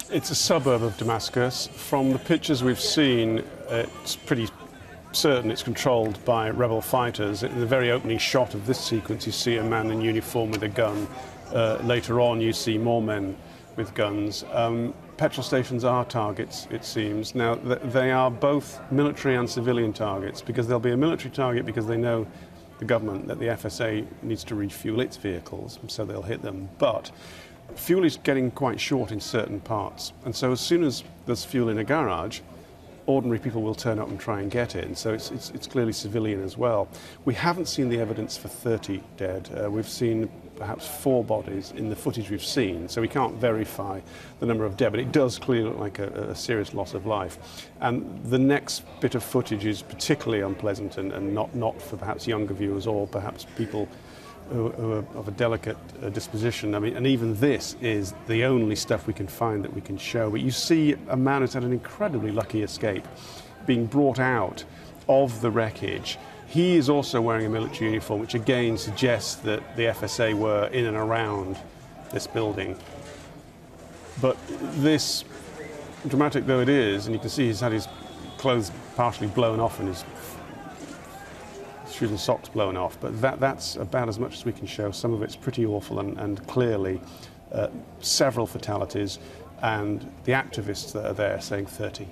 It's a suburb of Damascus. From the pictures we've seen, it's pretty certain it's controlled by rebel fighters. In the very opening shot of this sequence, you see a man in uniform with a gun. Later on, you see more men with guns. Petrol stations are targets, it seems. Now, they are both military and civilian targets, because there'll be a military target because they know the government that the FSA needs to refuel its vehicles, so they'll hit them. But fuel is getting quite short in certain parts, and so as soon as there's fuel in a garage, ordinary people will turn up and try and get it, and so it's clearly civilian as well. We haven't seen the evidence for 30 dead. We've seen perhaps 4 bodies in the footage we've seen, so we can't verify the number of dead, but it does clearly look like a serious loss of life. And the next bit of footage is particularly unpleasant and not for perhaps younger viewers or perhaps people who are of a delicate disposition. I mean, and even this is the only stuff we can find that we can show. But you see a man who's had an incredibly lucky escape being brought out of the wreckage. He is also wearing a military uniform, which again suggests that the FSA were in and around this building. But this, dramatic though it is, and you can see he's had his clothes partially blown off and his shoes and socks blown off, but that's about as much as we can show. Some of it's pretty awful and clearly several fatalities, and the activists that are there saying 30.